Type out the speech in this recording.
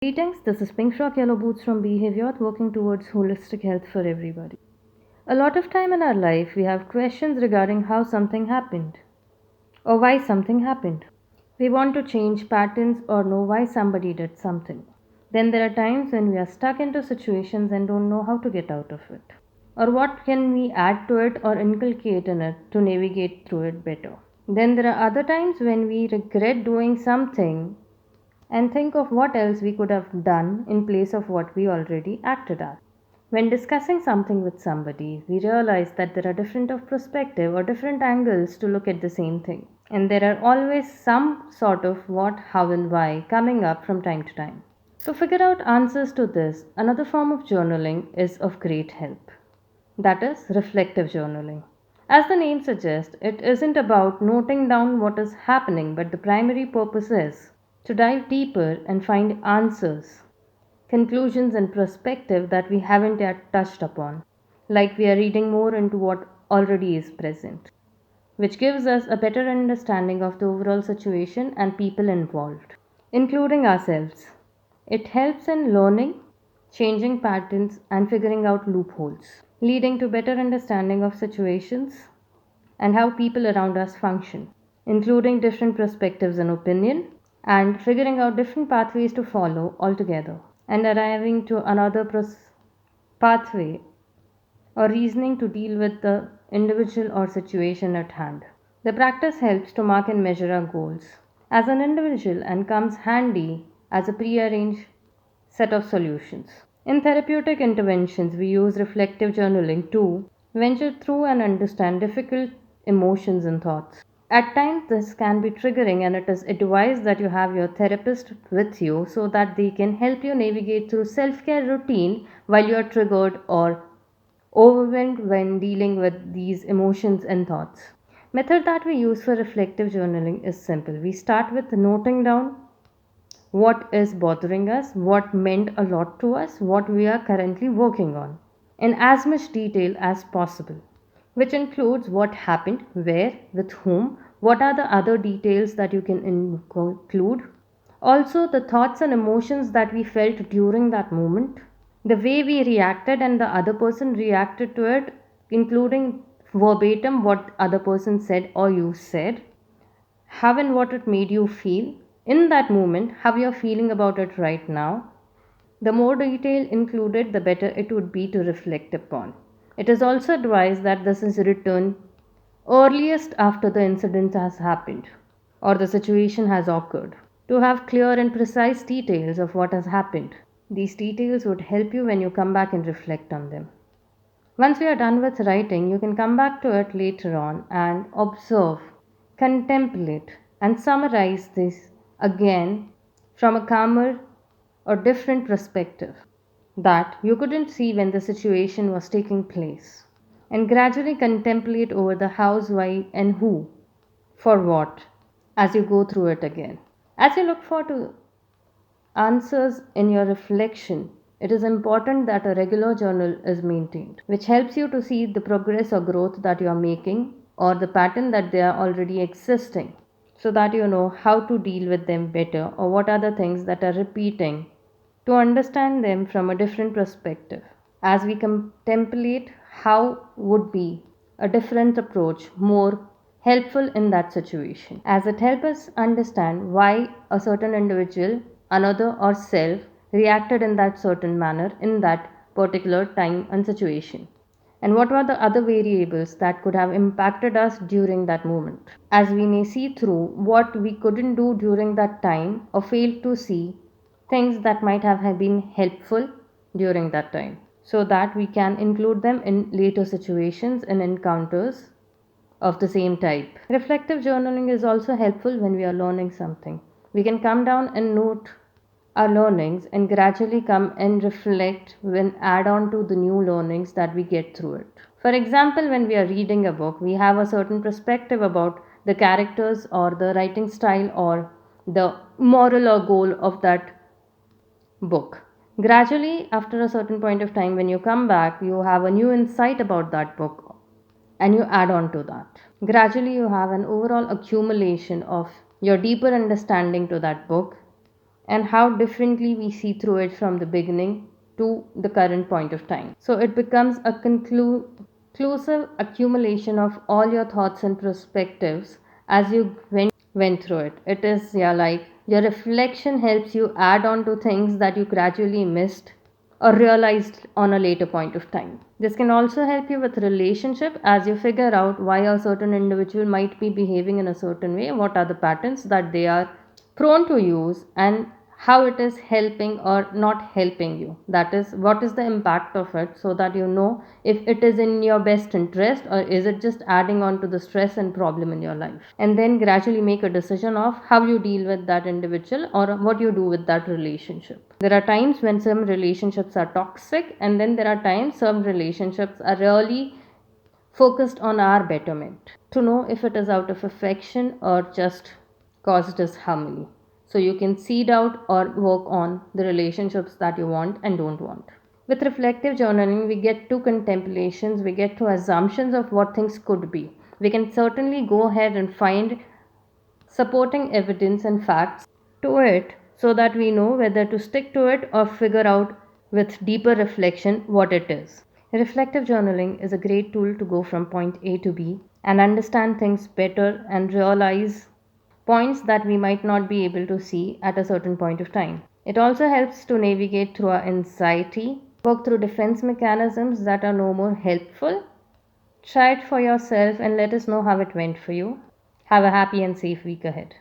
Greetings, this is Pink Rock Yellow Boots from Behavior, working towards holistic health for everybody. A lot of time in our life, we have questions regarding how something happened or why something happened. We want to change patterns or know why somebody did something. Then there are times when we are stuck into situations and don't know how to get out of it. Or what can we add to it or inculcate in it to navigate through it better. Then there are other times when we regret doing something and think of what else we could have done in place of what we already acted as. When discussing something with somebody, we realize that there are different of perspective or different angles to look at the same thing. And there are always some sort of what, how, and why coming up from time to time. To figure out answers to this, another form of journaling is of great help. That is reflective journaling. As the name suggests, it isn't about noting down what is happening, but the primary purpose is to dive deeper and find answers, conclusions, and perspective that we haven't yet touched upon, like we are reading more into what already is present, which gives us a better understanding of the overall situation and people involved, including ourselves. It helps in learning, changing patterns, and figuring out loopholes, leading to better understanding of situations and how people around us function, including different perspectives and opinion, and figuring out different pathways to follow altogether, and arriving to another pathway or reasoning to deal with the individual or situation at hand. The practice helps to mark and measure our goals as an individual and comes handy as a prearranged set of solutions. In therapeutic interventions, we use reflective journaling to venture through and understand difficult emotions and thoughts. At times, this can be triggering, and it is advised that you have your therapist with you so that they can help you navigate through self care routine while you are triggered or overwhelmed when dealing with these emotions and thoughts. Method that we use for reflective journaling is simple. We start with noting down what is bothering us, what meant a lot to us, what we are currently working on, in as much detail as possible, which includes what happened, where, with whom, what are the other details that you can include, also the thoughts and emotions that we felt during that moment, the way we reacted and the other person reacted to it, including verbatim what other person said or you said, how and what it made you feel in that moment, how you're feeling about it right now. The more detail included, the better it would be to reflect upon. It is also advised that this is written earliest after the incident has happened or the situation has occurred to have clear and precise details of what has happened. These details would help you when you come back and reflect on them. Once we are done with writing, you can come back to it later on and observe, contemplate, and summarize this again from a calmer or different perspective that you couldn't see when the situation was taking place. And gradually contemplate over the hows, why, and who, for what, as you go through it again. As you look for to answers in your reflection, it is important that a regular journal is maintained, which helps you to see the progress or growth that you are making or the pattern that they are already existing so that you know how to deal with them better or what are the things that are repeating to understand them from a different perspective. As we contemplate how would be a different approach more helpful in that situation, as it helps us understand why a certain individual, another, or self reacted in that certain manner in that particular time and situation. And what were the other variables that could have impacted us during that moment? As we may see through what we couldn't do during that time or failed to see things that might have been helpful during that time so that we can include them in later situations and encounters of the same type. Reflective journaling is also helpful when we are learning something. We can come down and note our learnings and gradually come and reflect when add on to the new learnings that we get through it. For example, when we are reading a book, we have a certain perspective about the characters or the writing style or the moral or goal of that book. Gradually, after a certain point of time, when you come back, you have a new insight about that book and you add on to that. Gradually, you have an overall accumulation of your deeper understanding to that book and how differently we see through it from the beginning to the current point of time. So it becomes a conclusive accumulation of all your thoughts and perspectives as you went through it. It is, yeah, like your reflection helps you add on to things that you gradually missed or realized on a later point of time. This can also help you with relationship as you figure out why a certain individual might be behaving in a certain way, what are the patterns that they are prone to use, and how it is helping or not helping you. That is, what is the impact of it, so that you know if it is in your best interest or is it just adding on to the stress and problem in your life. And then gradually make a decision of how you deal with that individual or what you do with that relationship. There are times when some relationships are toxic, and then there are times some relationships are really focused on our betterment, to know if it is out of affection or just caused us harmony. So you can seed out or work on the relationships that you want and don't want. With reflective journaling, we get to contemplations, we get to assumptions of what things could be. We can certainly go ahead and find supporting evidence and facts to it so that we know whether to stick to it or figure out with deeper reflection what it is. Reflective journaling is a great tool to go from point A to B and understand things better and realize points that we might not be able to see at a certain point of time. It also helps to navigate through our anxiety, work through defense mechanisms that are no more helpful. Try it for yourself and let us know how it went for you. Have a happy and safe week ahead.